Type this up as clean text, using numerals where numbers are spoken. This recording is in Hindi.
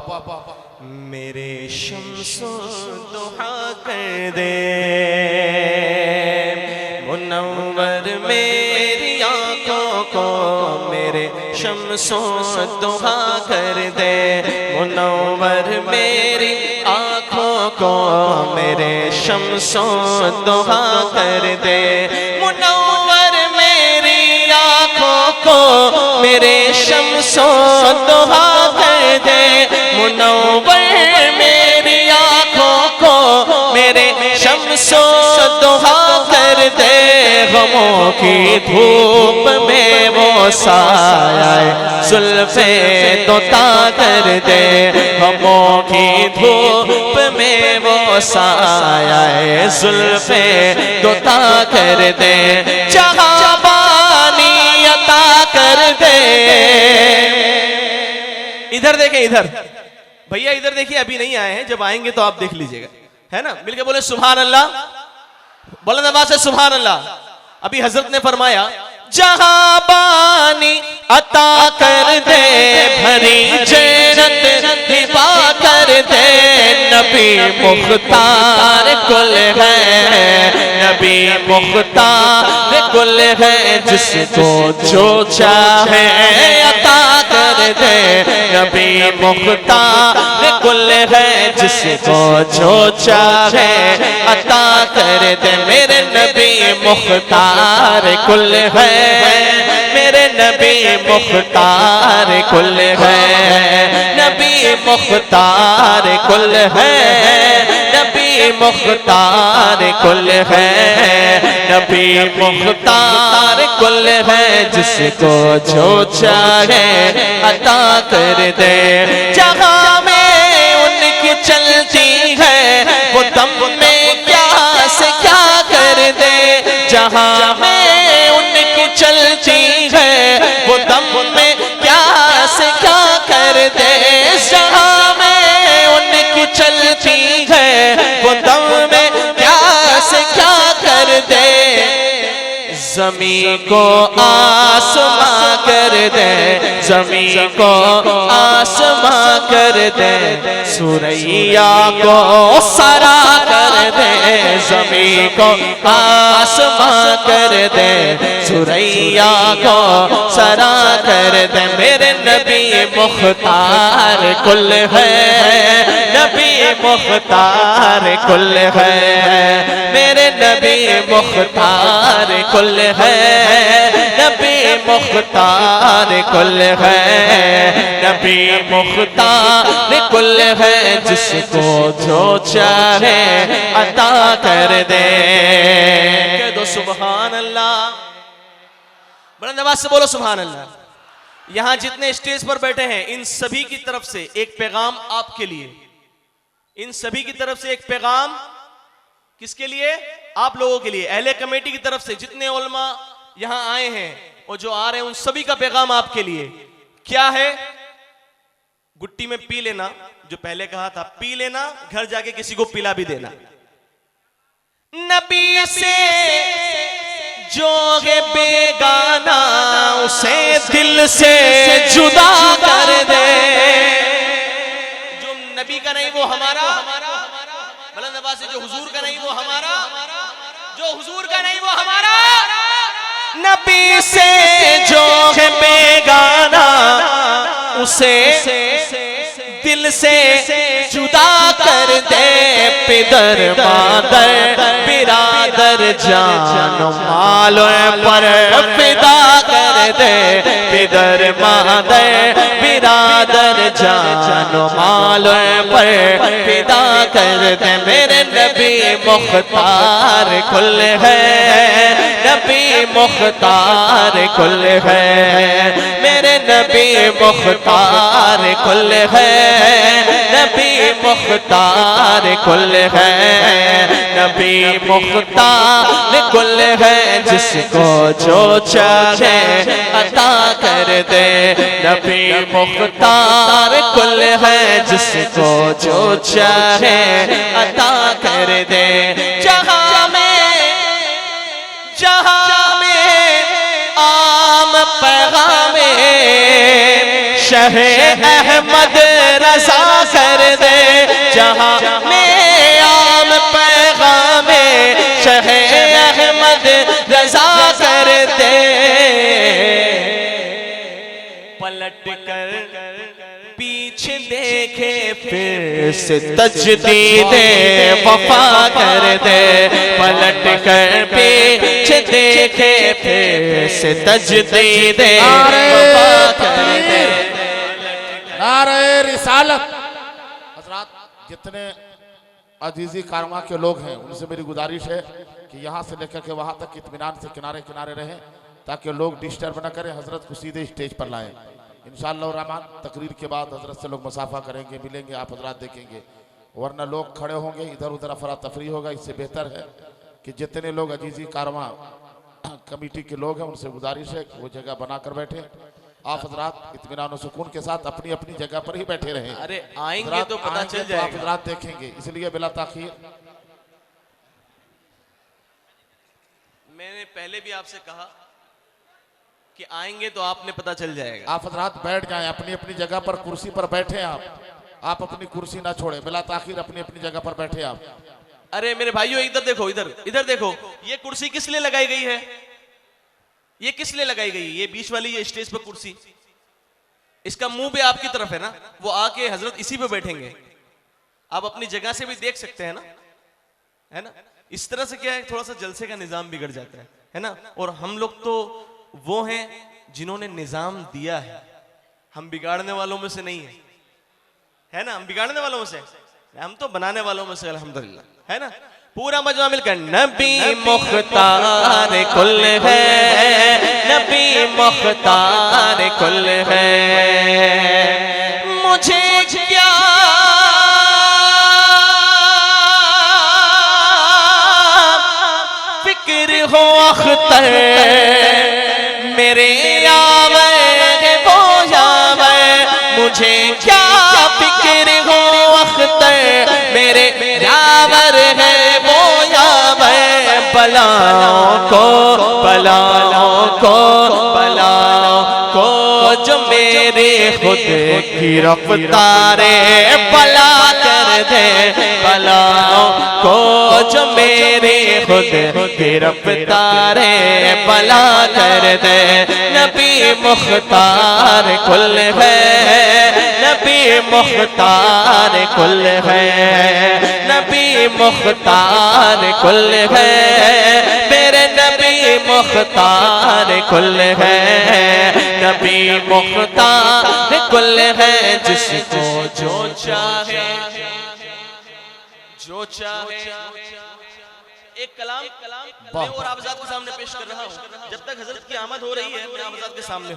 मेरे शम्सो दुहा कर दे मुनव्वर मेरी आंखों को, मेरे शम्सो दुहा कर दे मुनव्वर मेरी आंखों को, मेरे शम्सो दुहा कर दे मुनव्वर मेरी आंखों को, मेरे शम्सो दुहा कर दे मुनव्वर मेरी आंखों को, मेरे शम्सो दुहा कर दे। गमों की धूप में वो साया जुल्फे दोता कर दे, गमों की धूप में वो साया जुल्फे दोता कर दे, जहाबानी अता कर दे। इधर देखें, इधर भैया इधर देखिए, अभी नहीं आए हैं, जब आएंगे तो आप देख लीजिएगा, है ना। मिलके बोले सुभान अल्लाह, बुलंद आवाज से सुभान अल्लाह। अभी हजरत ने फरमाया जहां बानी अता कर दे, भरी जन्नत हिबा कर दे, नबी मुख्तार कुल है, नबी मुख्तार कुल है, जिसको जो चाहे अता कर दे, नबी मुख्तार कुल है, जिसको जो चाहे अता कर दे। मेरे नबी मुख्तार कुल है, मेरे नबी मुख्तार कुल है, नबी मुख्तार कुल है, नबी मुख्तार कुल है, नबी मुख्तार कुल है, जिसको जो चाहे अता कर दे। जहां में उनकी चलती है वो दम में क्या से क्या कर दे, जहां में उनकी चलती है वो दम में क्या से क्या कर दे, जहां में उनकी चलती है वो दम में क्या से क्या कर दे। ज़मीं को आसमां कर दे, ज़मीं को आसमां कर दे, सुरैया को सरा कर दे, ज़मीं को आसमां कर दे, सुरैया को सरा कर दे। मेरे नबी मुख्तार कुल है, नबी मुख्तार कुल है, मेरे नबी मुख्तार कुल है, नबी मुख्तार कुल है, नबी मुख्तार कुल है, जिसको जो चाहे अता कर दे। कह दो सुभान अल्लाह, बुलंद आवाज से बोलो सुभान अल्लाह। यहां जितने स्टेज पर बैठे हैं इन सभी की तरफ से एक पैगाम आपके लिए, इन सभी की तरफ से एक पैगाम किसके लिए? आप लोगों के लिए, अहले कमेटी की तरफ से जितने उलमा यहां आए हैं और जो आ रहे हैं उन सभी का पैगाम आपके लिए। क्या है? गुट्टी में पी लेना, जो पहले कहा था, पी लेना, घर जाके किसी को पिला भी देना। नबी से जो है बेगाना उसे दिल से जुदा कर दे, जो नबी का नहीं वो हमारा, बुलंद आवाज से जो हुजूर का नहीं वो हमारा, जो हुजूर का नहीं वो हमारा। नबी से जो है बेगाना उसे दिल से जुदा कर दे, पिदर मादर बिरादर जान माल पर फिदा कर दे, पिदर मादर बिरादर जान माल पर फिदा कर दे। मेरे नबी मुख्तार कुल है, नबी मुख्तार कुल है, मेरे नबी मुख्तार कुल है, नबी मुख्तार कुल है, नबी मुख्तार कुल है, जिसको जो चाहे अता कर दे। नबी मुख्तार कुल है, जिसको जो चाहे अता कर दे। जहां में आम पैगाम शहे अहमद रजा जहां में आम पैगाम शहे अहमद रजा कर दे। पलट कर पीछे देखे फिर से तजदीदे वफा कर दे। पलट कर पीछे देखे फिर से तजदीदे वफा कर दे। नारे रिसालत। हजरात, जितने अजीजी कारवां के लोग हैं उनसे मेरी गुजारिश है कि यहाँ से लेकर के वहाँ तक इत्मीनान से किनारे किनारे रहें ताकि लोग डिस्टर्ब न करें। हजरत को सीधे स्टेज पर लाएं। इंशाअल्लाह रहमान तकरीर के बाद हजरत से लोग मुसाफा करेंगे, मिलेंगे, आप हजरात देखेंगे, वरना लोग खड़े होंगे, इधर उधर अफरा तफरी होगा। इससे बेहतर है कि जितने लोग अजीजी कारवां कमेटी के लोग हैं उनसे गुजारिश है कि वो जगह बना कर बैठे। आप हजरात इत्मीनान और सुकून के साथ अपनी अपनी जगह पर ही बैठे रहें। अरे आएंगे तो पता चल जाएगा, आप हजरात देखेंगे, इसलिए बिला ताखीर। मैंने पहले भी आपसे कहा कि आएंगे तो आपने पता चल जाएगा। आप हजरात बैठ जाएं अपनी अपनी जगह पर, कुर्सी पर बैठे। आप अपनी कुर्सी ना छोड़े, बिला ताखीर अपनी अपनी जगह पर बैठे आप। अरे मेरे भाइयों इधर देखो, इधर देखो, ये कुर्सी किस लिए लगाई गई है? ये किस लिए लगाई गई? ये बीच वाली ये स्टेज पर कुर्सी, इसका मुंह भी आपकी तरफ है ना, वो आके हजरत इसी पे बैठेंगे। आप अपनी जगह से भी देख सकते हैं ना, है ना। इस तरह से क्या है, थोड़ा सा जलसे का निजाम बिगड़ जाता है ना। और हम लोग तो वो हैं जिन्होंने निजाम दिया है, हम बिगाड़ने वालों में से नहीं है ना। हम बिगाड़ने वालों में से, हम तो बनाने वालों में से अल्हम्दुलिल्लाह, है ना। पूरा मजमा मिलकर नबी मुख्तार कुल है, नबी मुख्तार कुल है। मुझे क्या फिक्र हो अख्तर मेरे यावर वो यावर। मुझे क्या फिक्र हो अख्तर मेरे यावर है वो यावर। बलाओं को बलाओं को बलाओं को जो मेरे खुद की रफ्तारे बला कर दे। बलाओं को जो मेरे खुद की रफ्तारे बला कर दे। नबी मुख्तार कुल है, नबी मुख्तार कुल है, नबी मुख्तार कुल है। मेरे नबी मुख्तार कुल है, नबी मुख्तार कुल है। जिसको जो चाहे जो चाहे। एक कलाम मैं और आप के सामने पेश कर रहा हूँ। जब तक हजरत की आमद हो रही है मैं आप के सामने